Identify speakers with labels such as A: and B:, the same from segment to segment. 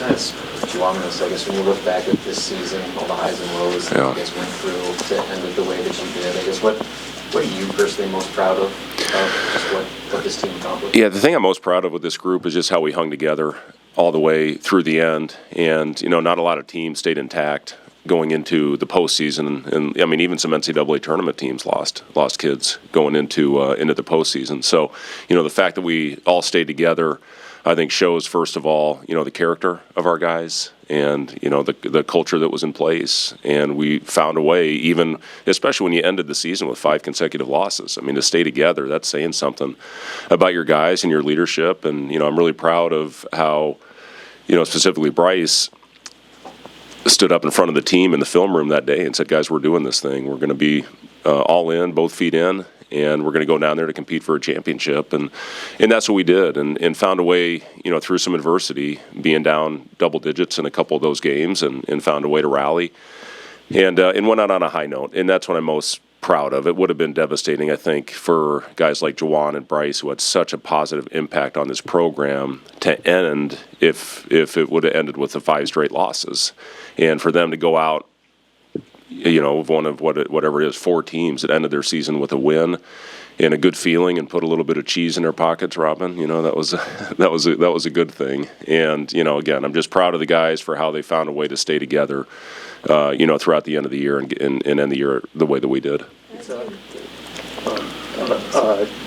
A: ask you on this, I guess when you look back at this season, all the highs and lows that you guys went through to end it the way that you did, I guess what are you personally most proud of just what this team accomplished?
B: Yeah, the thing I'm most proud of with this group is just how we hung together all the way through the end. And, not a lot of teams stayed intact going into the postseason. And I mean, even some NCAA tournament teams lost kids going into the postseason. So, the fact that we all stayed together, I think shows, first of all, the character of our guys and, the culture that was in place. And we found a way, even, especially when you ended the season with 5 consecutive losses. I mean, to stay together, that's saying something about your guys and your leadership. And, I'm really proud of how, specifically Bryce stood up in front of the team in the film room that day and said, guys, we're doing this thing. We're going to be all in, both feet in. And we're going to go down there to compete for a championship. And that's what we did and found a way, through some adversity, being down double digits in a couple of those games and found a way to rally and went out on a high note. And that's what I'm most proud of. It would have been devastating, I think, for guys like Juwan and Bryce, who had such a positive impact on this program, to end if it would have ended with the 5 straight losses. And for them to go out, one of whatever it is, 4 teams that ended their season with a win and a good feeling and put a little bit of cheese in their pockets, Robin. That was a good thing. And again, I'm just proud of the guys for how they found a way to stay together, throughout the end of the year and end the year the way that we did.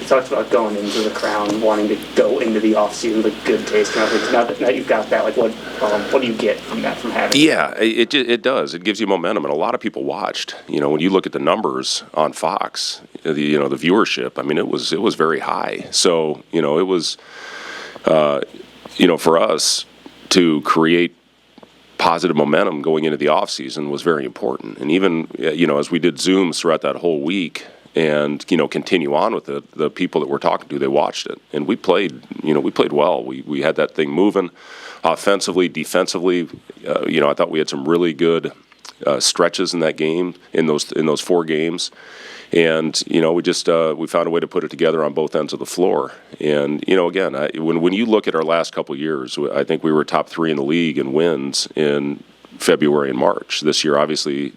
C: You talked about going into the Crown, wanting to go into the offseason with good taste. Now that you've got that, what do you get from that, from having?
B: Yeah, it does. It gives you momentum, and a lot of people watched. When you look at the numbers on Fox, the viewership. I mean, it was very high. So it was, for us to create positive momentum going into the offseason was very important. And even as we did Zooms throughout that whole week. And continue on with it. The people that we're talking to, they watched it, and we played well. We had that thing moving, offensively, defensively. I thought we had some really good stretches in that game, in those 4 games, and we found a way to put it together on both ends of the floor. And again, when you look at our last couple of years, I think we were top 3 in the league in wins in February and March. This year, obviously,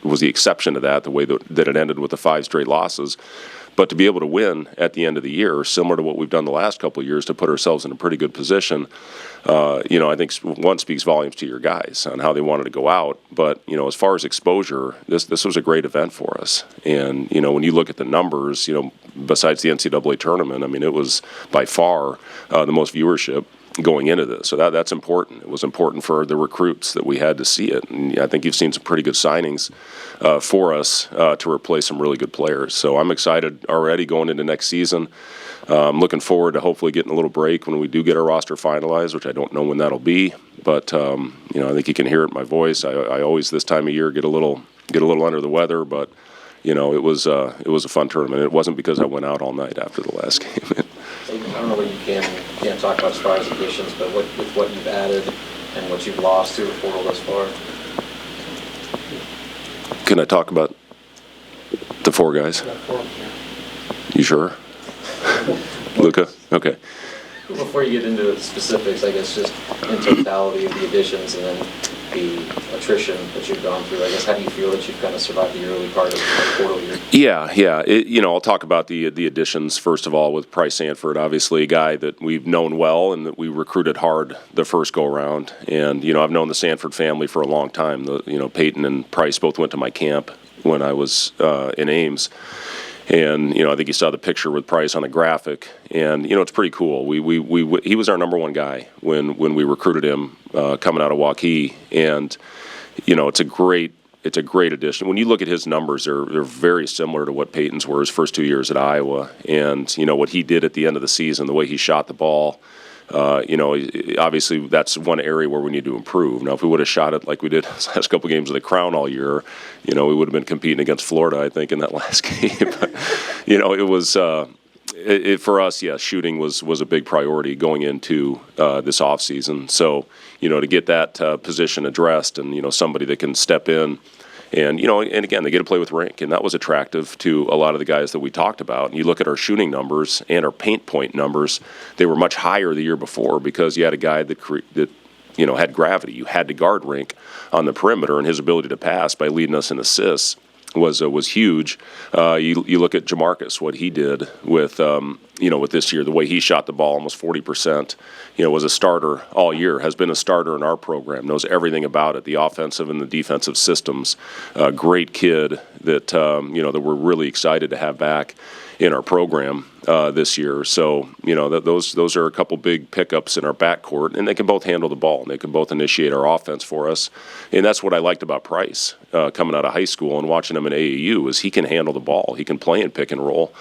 B: was the exception to that, the way that it ended with the 5 straight losses. But to be able to win at the end of the year, similar to what we've done the last couple of years, to put ourselves in a pretty good position, I think one speaks volumes to your guys on how they wanted to go out. But, as far as exposure, this was a great event for us. And, when you look at the numbers, besides the NCAA tournament, I mean, it was by far the most viewership going into this. So that's important. It was important for the recruits that we had to see it. And I think you've seen some pretty good signings for us to replace some really good players. So I'm excited already going into next season. I'm looking forward to hopefully getting a little break when we do get our roster finalized, which I don't know when that'll be. But, I think you can hear it in my voice. I always this time of year get a little under the weather, but, it was a fun tournament. It wasn't because I went out all night after the last game.
A: I don't know what you can talk about as far as additions, but with what you've added and what you've lost through the portal thus far.
B: Can I talk about the 4 guys? You sure? Luca? Okay.
A: Before you get into the specifics, I guess just in totality of the additions and then the attrition that you've gone through, I guess, how do you feel that you've kind of survived the early part of the portal year?
B: Yeah. I'll talk about the additions first of all with Price Sanford, obviously a guy that we've known well and that we recruited hard the first go around. And I've known the Sanford family for a long time. Peyton and Price both went to my camp when I was in Ames. And, I think you saw the picture with Price on the graphic. And, it's pretty cool. He was our number 1 guy when we recruited him coming out of Waukee. And, it's a great addition. When you look at his numbers, they're very similar to what Peyton's were his first 2 years at Iowa. And, what he did at the end of the season, the way he shot the ball, obviously that's one area where we need to improve. Now, if we would have shot it like we did the last couple of games of the Crown all year, we would have been competing against Florida, I think, in that last game. But, it was for us, shooting was a big priority going into this offseason. So, to get that position addressed and, somebody that can step in. And, and again, they get to play with Rink, and that was attractive to a lot of the guys that we talked about. And you look at our shooting numbers and our paint point numbers, they were much higher the year before because you had a guy that had gravity. You had to guard Rink on the perimeter, and his ability to pass by leading us in assists was huge. You look at Jamarcus, what he did with with this year, the way he shot the ball, almost 40%. Was a starter all year, has been a starter in our program, knows everything about it, the offensive and the defensive systems. Great kid that that we're really excited to have back in our program this year. So those are a couple big pickups in our backcourt, and they can both handle the ball, and they can both initiate our offense for us. And that's what I liked about Price coming out of high school and watching him in AAU is he can handle the ball. He can play in pick and roll.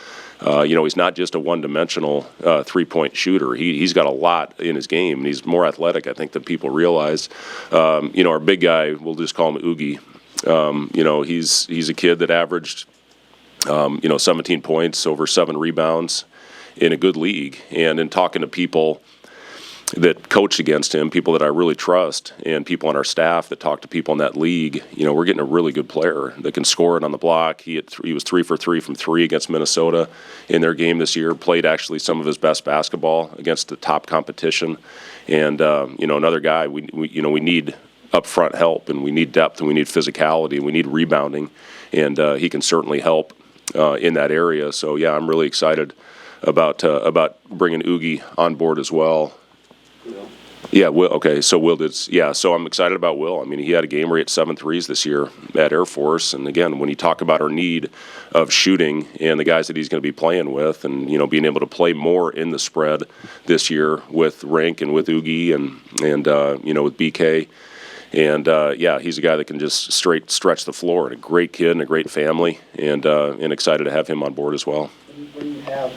B: He's not just a one-dimensional three-point shooter. He's got a lot in his game, and he's more athletic, I think, than people realize. Our big guy, we'll just call him Oogie. He's a kid that averaged 17 points, over 7 rebounds in a good league. And in talking to people that coached against him, people that I really trust, and people on our staff that talk to people in that league, we're getting a really good player that can score it on the block. He was 3 for 3 from 3 against Minnesota in their game this year, played actually some of his best basketball against the top competition. And, another guy, we need up-front help, and we need depth, and we need physicality, and we need rebounding. And he can certainly help in that area. So, yeah, I'm really excited about bringing Oogie on board as well.
A: Will?
B: Yeah, Will. Okay, so Will did. Yeah, so I'm excited about Will. I mean, he had a game where he hit 7 threes this year at Air Force. And again, when you talk about our need of shooting and the guys that he's going to be playing with, and being able to play more in the spread this year with Rink and with Oogie and with BK. And, he's a guy that can just straight stretch the floor, and a great kid and a great family, and excited to have him on board as well.
D: When you have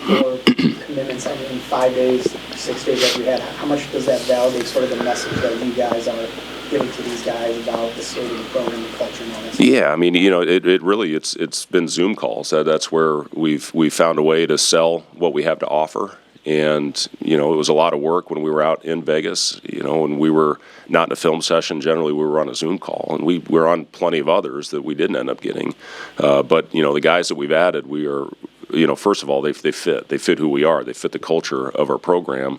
D: 4 commitments, 5 days, 6 days like we had, how much does that validate sort of the message that you guys are giving to these guys about the state of the program, the culture, and all that stuff?
B: Yeah, I mean, it really, it's been Zoom calls. That's where we've found a way to sell what we have to offer. And, it was a lot of work when we were out in Vegas, when we were not in a film session. Generally, we were on a Zoom call, and we were on plenty of others that we didn't end up getting. But, the guys that we've added, we are, first of all, they fit. They fit who we are. They fit the culture of our program.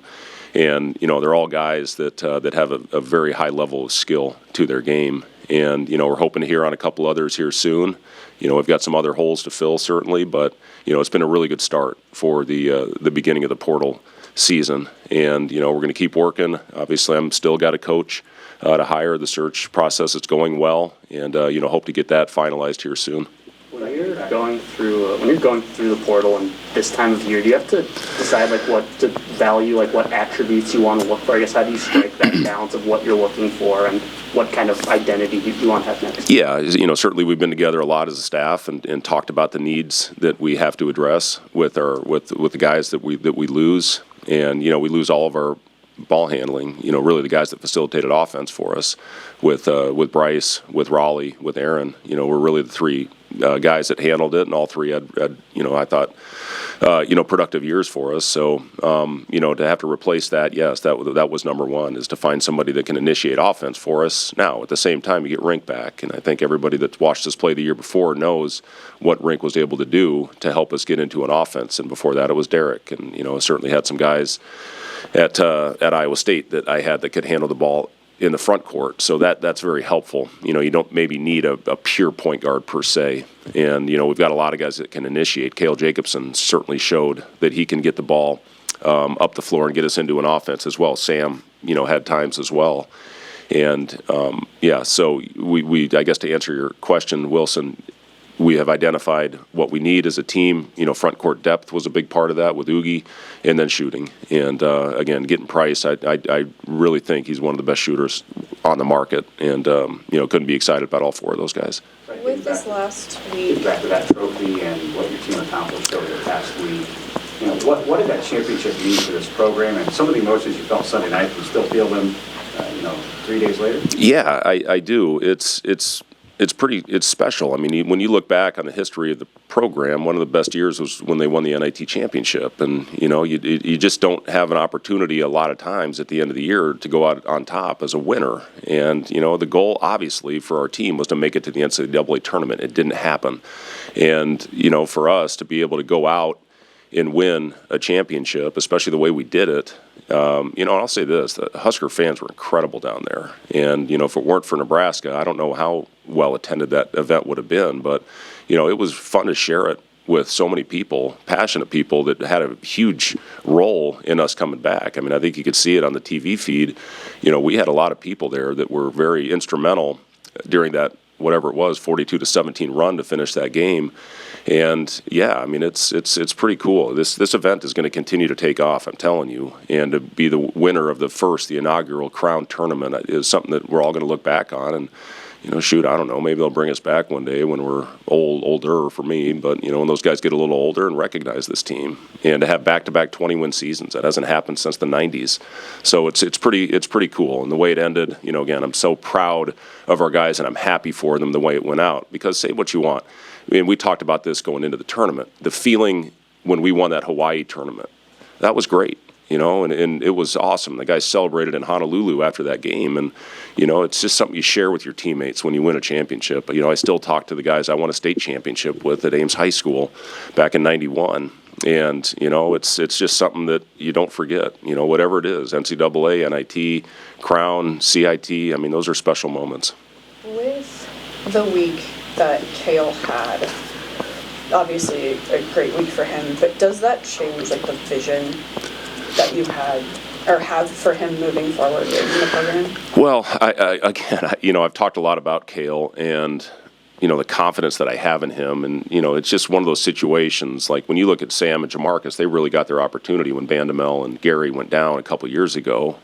B: And, they're all guys that have a very high level of skill to their game. And, we're hoping to hear on a couple others here soon. We've got some other holes to fill, certainly, but, it's been a really good start for the beginning of the portal season. And, we're going to keep working. Obviously, I'm still got a coach to hire. The search process is going well, and, hope to get that finalized here soon.
C: When you're going through the portal and this time of year, do you have to decide what to value, what attributes you want to look for? I guess how do you strike that balance of what you're looking for and what kind of identity you want to have next?
B: Yeah, certainly we've been together a lot as a staff and talked about the needs that we have to address with the guys that we lose, and we lose all of our ball handling, really the guys that facilitated offense for us with Bryce, with Raleigh, with Aaron. We're really the 3 guys that handled it, and all 3 had I thought, productive years for us. So, to have to replace that, yes, that was number one, is to find somebody that can initiate offense for us. Now, at the same time, you get Rink back, and I think everybody that's watched us play the year before knows what Rink was able to do to help us get into an offense. And before that, it was Derek, and I certainly had some guys at Iowa State that I had that could handle the ball in the front court, so that's very helpful. You don't maybe need a pure point guard per se, and we've got a lot of guys that can initiate. Cale Jacobson certainly showed that he can get the ball up the floor and get us into an offense as well. Sam, had times as well, and so we I guess to answer your question, Wilson, we have identified what we need as a team. Front court depth was a big part of that with Oogie, and then shooting. And, again, getting Price, I really think he's one of the best shooters on the market. And, couldn't be excited about all 4 of those guys.
E: With this last week,
F: back to that trophy and what your team accomplished over the past week, what did that championship mean for this program? And some of the emotions you felt Sunday night, you still feel them, 3 days later?
B: Yeah, I do. It's special. I mean, when you look back on the history of the program, one of the best years was when they won the NIT championship. And, you just don't have an opportunity a lot of times at the end of the year to go out on top as a winner. And, the goal, obviously, for our team was to make it to the NCAA tournament. It didn't happen. And, for us to be able to go out and win a championship, especially the way we did it. And I'll say this, the Husker fans were incredible down there. And, if it weren't for Nebraska, I don't know how well attended that event would have been. But, it was fun to share it with so many people, passionate people that had a huge role in us coming back. I mean, I think you could see it on the TV feed. We had a lot of people there that were very instrumental during that, whatever it was, 42-17 run to finish that game. And yeah, I mean, it's pretty cool. This event is going to continue to take off, I'm telling you. And to be the winner of the inaugural Crown tournament is something that we're all going to look back on. And shoot, I don't know, maybe they'll bring us back one day when we're older for me. But when those guys get a little older and recognize this team, and to have back-to-back 20-win seasons, that hasn't happened since the '90s. So it's pretty cool. And the way it ended, again, I'm so proud of our guys, and I'm happy for them the way it went out. Because say what you want. I mean, we talked about this going into the tournament. The feeling when we won that Hawaii tournament, that was great, and it was awesome. The guys celebrated in Honolulu after that game, and, it's just something you share with your teammates when you win a championship. But, I still talk to the guys I won a state championship with at Ames High School back in '91. And, it's just something that you don't forget, whatever it is, NCAA, NIT, Crown, CIT, I mean, those are special moments.
E: With the week that Kale had, obviously a great week for him, but does that change the vision that you had or have for him moving forward in the program? Well,
B: I've talked a lot about Kale and the confidence that I have in him, and it's just one of those situations. Like when you look at Sam and Jamarcus, they really got their opportunity when Bandamel and Gary went down a couple years ago.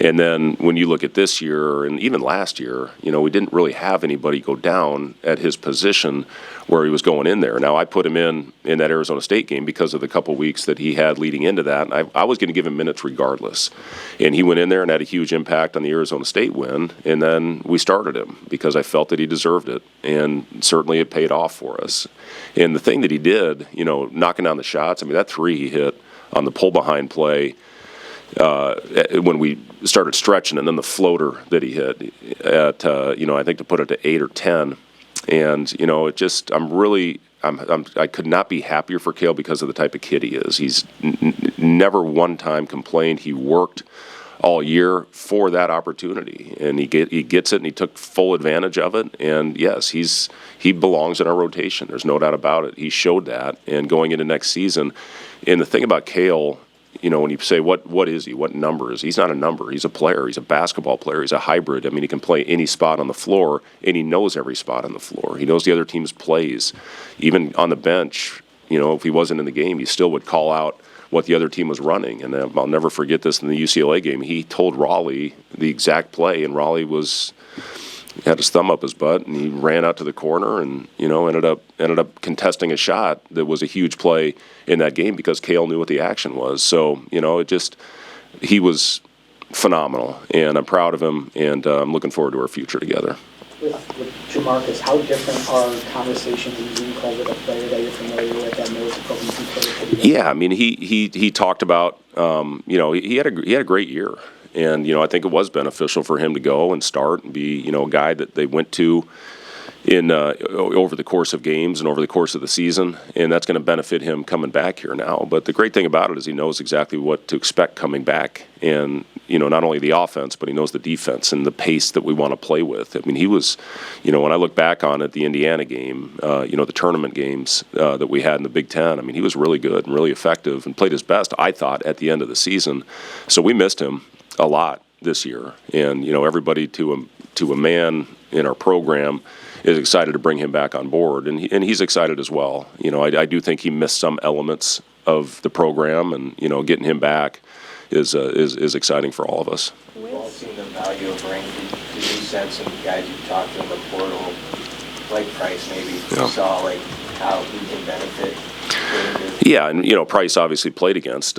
B: And then when you look at this year and even last year, we didn't really have anybody go down at his position where he was going in there. Now, I put him in that Arizona State game because of the couple weeks that he had leading into that. And I was going to give him minutes regardless. And he went in there and had a huge impact on the Arizona State win. And then we started him because I felt that he deserved it. And certainly it paid off for us. And the thing that he did, knocking down the shots, I mean, that three he hit on the pull-behind play, when we started stretching, and then the floater that he hit at, I think to put it to 8 or 10. And, I could not be happier for Kale because of the type of kid he is. He's never one time complained. He worked all year for that opportunity, and he gets it, and he took full advantage of it. And yes, he belongs in our rotation. There's no doubt about it. He showed that, and going into next season. And the thing about Kale, when you say what is he, what number is he? He's not a number. He's a player. He's a basketball player. He's a hybrid. I mean, he can play any spot on the floor, and he knows every spot on the floor. He knows the other team's plays. Even on the bench, if he wasn't in the game, he still would call out what the other team was running. And I'll never forget this in the UCLA game. He told Raleigh the exact play, and Raleigh had his thumb up his butt, and he ran out to the corner and ended up contesting a shot that was a huge play in that game because Kale knew what the action was. So he was phenomenal, and I'm proud of him, and I'm looking forward to our future together.
D: With Jamarcus, how different are conversations in Zoom calls with a player that you're familiar with that knows the program you play?
B: Yeah, I mean, he talked about he had a great year. And, I think it was beneficial for him to go and start and be, a guy that they went to in over the course of games and over the course of the season. And that's going to benefit him coming back here now. But the great thing about it is he knows exactly what to expect coming back. And, not only the offense, but he knows the defense and the pace that we want to play with. I mean, he was, when I look back on it, the Indiana game, the tournament games that we had in the Big Ten, I mean, he was really good and really effective and played his best, I thought, at the end of the season. So we missed him a lot this year, and everybody to a man in our program is excited to bring him back on board, and he's excited as well. I do think he missed some elements of the program, and getting him back is exciting for all of us.
A: We've all seen the value of Ring. Do you sense some guys you've talked to in the portal, like Price maybe, saw how he can benefit?
B: Yeah, and Price obviously played against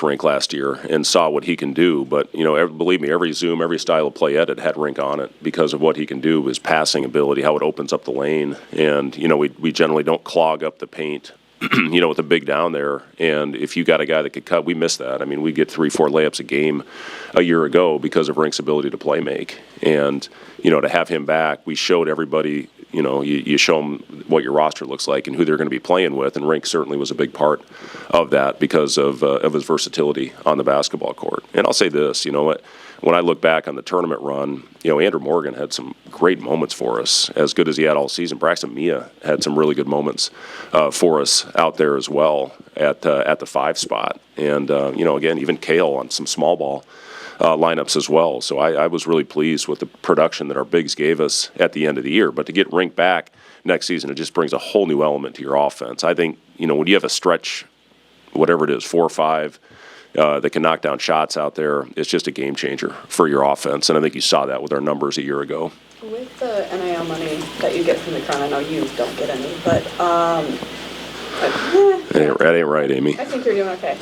B: Rink last year and saw what he can do. But believe me, every Zoom, every style of play edit had Rink on it because of what he can do, his passing ability, how it opens up the lane, and we generally don't clog up the paint. With the big down there, and if you got a guy that could cut, we miss that. I mean, we get 3-4 layups a game a year ago because of Rink's ability to play make, and to have him back, we showed everybody You show them what your roster looks like and who they're going to be playing with, and Rink certainly was a big part of that because of his versatility on the basketball court. And I'll say this, when I look back on the tournament run, Andrew Morgan had some great moments for us, as good as he had all season. Braxton Mia had some really good moments for us out there as well at the 5 spot. And, again, even Kale on some small ball lineups as well. So I was really pleased with the production that our bigs gave us at the end of the year. But to get Rink back next season, it just brings a whole new element to your offense. I think, when you have a stretch, whatever it is, 4 or 5, that can knock down shots out there, it's just a game changer for your offense. And I think you saw that with our numbers a year ago.
E: With the NIL money that you get from the Crown, I know you don't get any, but
B: That ain't right, Amy.
E: I think you're doing okay.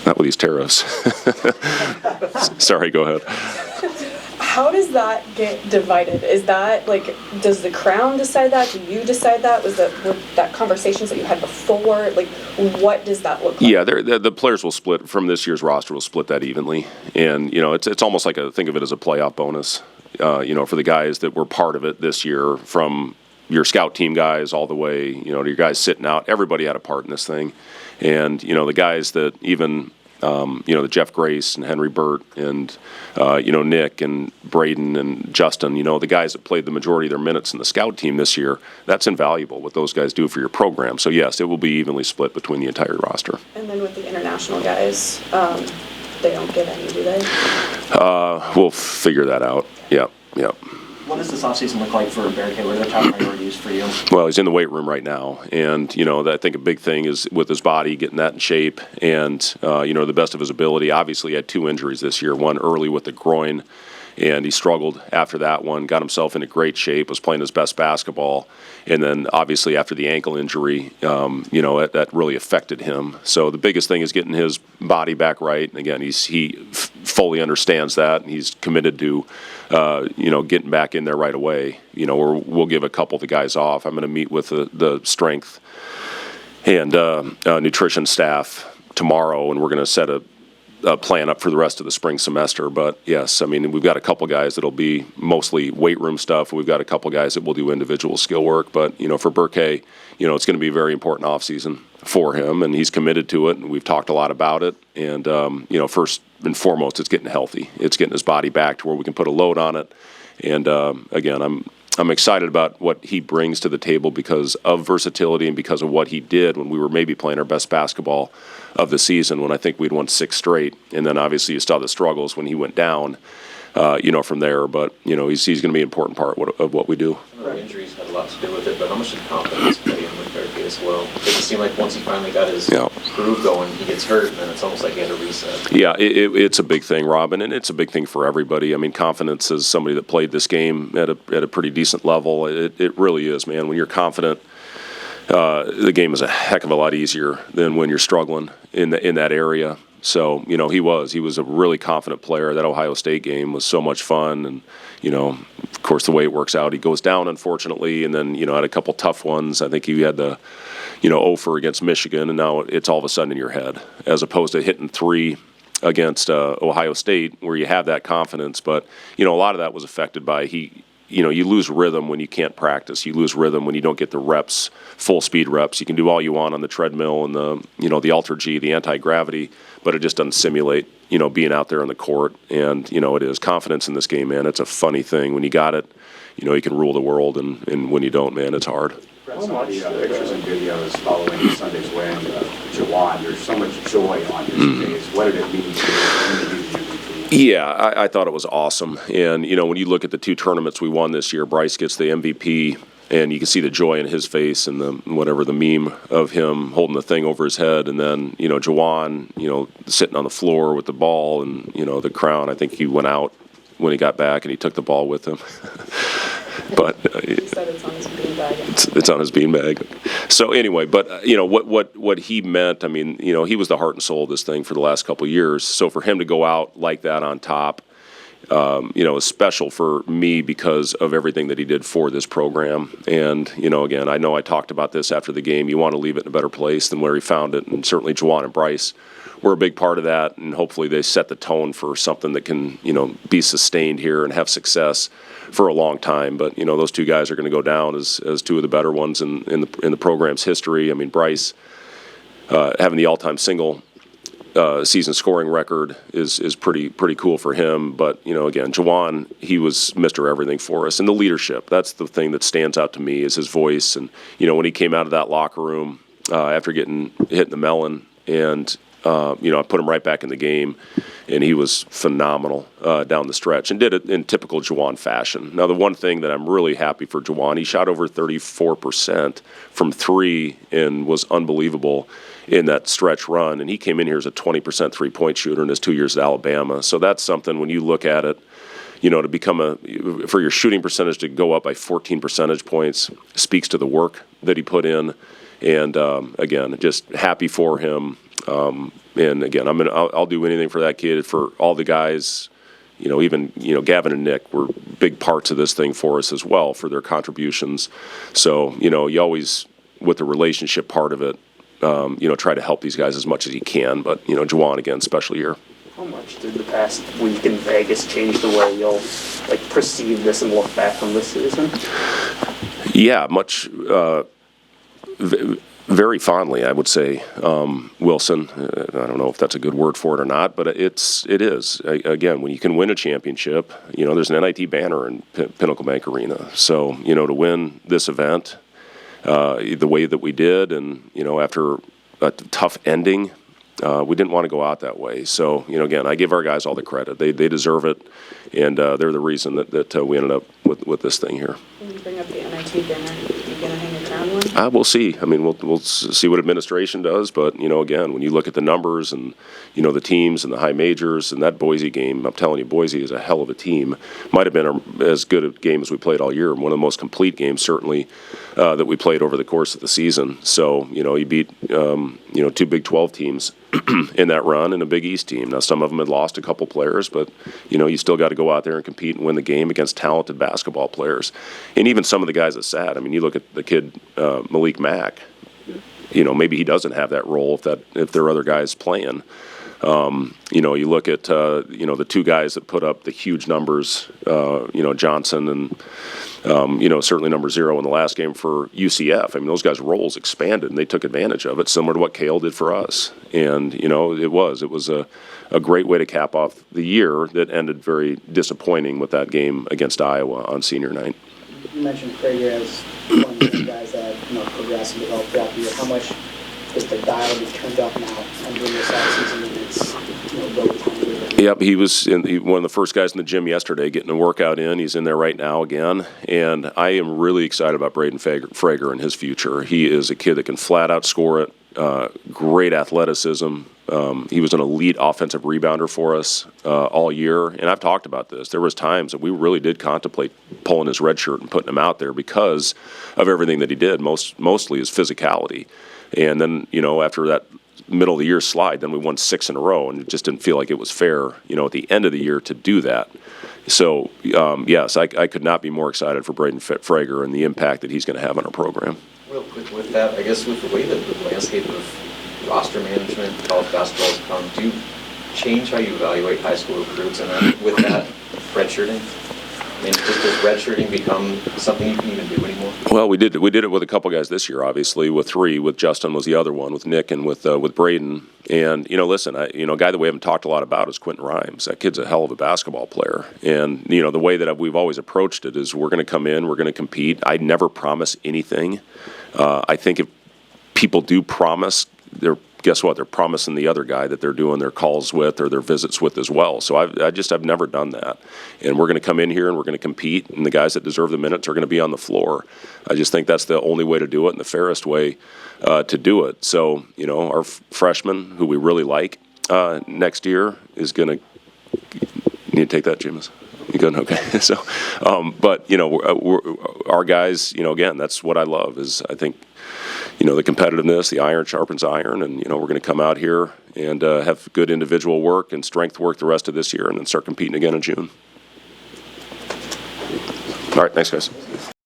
B: Not with these tariffs. Sorry, go ahead.
E: How does that get divided? Is that does the Crown decide that? Do you decide that? Were that conversations that you had before? What does that look like?
B: Yeah, the players will split from this year's roster. Will split that evenly, and it's almost like think of it as a playoff bonus. For the guys that were part of it this year, from your scout team guys all the way, to your guys sitting out. Everybody had a part in this thing, and the guys that even. The Jeff Grace and Henry Burt and, Nick and Braden and Justin, the guys that played the majority of their minutes in the scout team this year, that's invaluable what those guys do for your program. So, yes, it will be evenly split between the entire roster.
E: And then with the international guys, they don't get any, do they?
B: We'll figure that out. Yep.
G: What does this offseason look like for Barricade? What are the top priorities for you?
B: Well, he's in the weight room right now, and I think a big thing is with his body, getting that in shape, and the best of his ability. Obviously, he had 2 injuries this year. One early with the groin, and he struggled after that one. Got himself into great shape. Was playing his best basketball, and then obviously after the ankle injury, that really affected him. So the biggest thing is getting his body back right. And again, he fully understands that, and he's committed to. Getting back in there right away. We'll give a couple of the guys off. I'm going to meet with the strength and nutrition staff tomorrow, and we're going to set a plan up for the rest of the spring semester. But yes, we've got a couple guys that'll be mostly weight room stuff. We've got a couple guys that will do individual skill work. But for Burke, it's going to be a very important offseason for him, and he's committed to it. And we've talked a lot about it. And first and foremost, it's getting healthy. It's getting his body back to where we can put a load on it. And again, I'm excited about what he brings to the table because of versatility and because of what he did when we were maybe playing our best basketball of the season, when I think we'd won 6 straight. And then obviously you saw the struggles when he went down, from there. But, he's going to be an important part of what we do.
A: The injuries had a lot to do with it, but how much did confidence play in with Barricade as well? It seemed like once he finally got his groove going, he gets hurt, and then it's almost like he had a reset.
B: Yeah, it's a big thing, Robin, and it's a big thing for everybody. Confidence as somebody that played this game at a pretty decent level, it really is, man. When you're confident, the game is a heck of a lot easier than when you're struggling in that area. So, he was a really confident player. That Ohio State game was so much fun, and of course, the way it works out, he goes down, unfortunately, and then, had a couple tough ones. I think he had the, 0-for against Michigan, and now it's all of a sudden in your head, as opposed to hitting 3 against Ohio State, where you have that confidence. But, a lot of that was affected by you lose rhythm when you can't practice. You lose rhythm when you don't get the reps, full speed reps. You can do all you want on the treadmill and the Ultra G, the anti-gravity, but it just doesn't simulate, being out there on the court. And, it is confidence in this game, man. It's a funny thing. When you got it, you can rule the world, and when you don't, man, it's hard.
F: Brett, some of the pictures and videos following Sunday's win, Jawan, there's so much joy on his face. What did it mean to you?
B: Yeah, I thought it was awesome. And, when you look at the 2 tournaments we won this year, Bryce gets the MVP, and you can see the joy in his face and the meme of him holding the thing over his head. And then, Jawan, sitting on the floor with the ball and, the crown. I think he went out when he got back, and he took the ball with him. But
E: He said it's on his beanbag.
B: It's on his beanbag. So anyway, but what he meant, he was the heart and soul of this thing for the last couple of years. So for him to go out like that on top, is special for me because of everything that he did for this program. And, again, I know I talked about this after the game. You want to leave it in a better place than where he found it. And certainly Juwan and Bryce were a big part of that. And hopefully they set the tone for something that can, be sustained here and have success for a long time. But, those two guys are going to go down as two of the better ones in the program's history. I mean, Bryce having the all-time single season scoring record is pretty cool for him. But, again, Juwan, he was Mr. Everything for us. And the leadership, that's the thing that stands out to me, is his voice. And, when he came out of that locker room after getting hit in the melon, and, I put him right back in the game, and he was phenomenal down the stretch and did it in typical Juwan fashion. Now, the one thing that I'm really happy for Juwan, he shot over 34% from three and was unbelievable in that stretch run, and he came in here as a 20% three-point shooter in his 2 years at Alabama. So that's something, when you look at it, to become for your shooting percentage to go up by 14 percentage points speaks to the work that he put in. And again, just happy for him. And again, I'll do anything for that kid, for all the guys. Even Gavin and Nick were big parts of this thing for us as well, for their contributions. So you always, with the relationship part of it, try to help these guys as much as you can. But, Juwan, again, special year.
C: How much did the past week in Vegas change the way you'll perceive this and look back on this season?
B: Yeah, much, very fondly, I would say, Wilson. I don't know if that's a good word for it or not, but it is. Again, when you can win a championship, there's an NIT banner in Pinnacle Bank Arena. So, to win this event the way that we did, and, after a tough ending, we didn't want to go out that way. So, again, I give our guys all the credit. They deserve it, and they're the reason that we ended up with this thing here.
E: When you bring up the NIT banner, you going to hang a crown one?
B: We'll see. I mean, we'll see what administration does, but, again, when you look at the numbers and, the teams and the high majors and that Boise game, I'm telling you, Boise is a hell of a team. Might have been as good a game as we played all year, one of the most complete games, certainly, that we played over the course of the season. So, you beat, two Big 12 teams in that run and a Big East team. Now, some of them had lost a couple players, but, you still got to go out there and compete and win the game against talented basketball players. And even some of the guys that sat, I mean, you look at the kid, Malik Mack, maybe he doesn't have that role if there are other guys playing. You look at, the two guys that put up the huge numbers, Johnson and, certainly number 0 in the last game for UCF. I mean, those guys' roles expanded, and they took advantage of it, similar to what Cale did for us. And, it was a great way to cap off the year that ended very disappointing with that game against Iowa on senior night.
D: You mentioned Frager as one of the guys that progressed and developed throughout the year. How much does the dial get turned up now under this offseason, and it's go time?
B: Yep, he was one of the first guys in the gym yesterday getting a workout in. He's in there right now again, and I am really excited about Braden Frager and his future. He is a kid that can flat out score it. Great athleticism. He was an elite offensive rebounder for us all year, and I've talked about this. There was times that we really did contemplate pulling his red shirt and putting him out there because of everything that he did, mostly his physicality. And then, after that middle of the year slide, then we won 6 in a row, and it just didn't feel like it was fair, at the end of the year to do that. So, yes, I could not be more excited for Braden Frager and the impact that he's going to have on our program.
A: Real quick with that, I guess with the way that the landscape of roster management, college basketball has come, do you change how you evaluate high school recruits? And then with that, redshirting? I mean, does redshirting become something you can even do anymore?
B: Well, we did it with a couple guys this year, obviously, with 3. With Justin was the other one, with Nick and with Braden. And, listen, a guy that we haven't talked a lot about is Quentin Rhymes. That kid's a hell of a basketball player. And, the way that we've always approached it is we're going to come in, we're going to compete. I never promise anything. I think if people do promise, guess what? They're promising the other guy that they're doing their calls with or their visits with as well. So I've never done that. And we're going to come in here and we're going to compete, and the guys that deserve the minutes are going to be on the floor. I just think that's the only way to do it and the fairest way to do it. So, our freshman, who we really like next year, is going to need to take that, James. You good? Okay. So, but, our guys, again, that's what I love is I think, the competitiveness, the iron sharpens iron, and, we're going to come out here and have good individual work and strength work the rest of this year and then start competing again in June. All right, thanks, guys.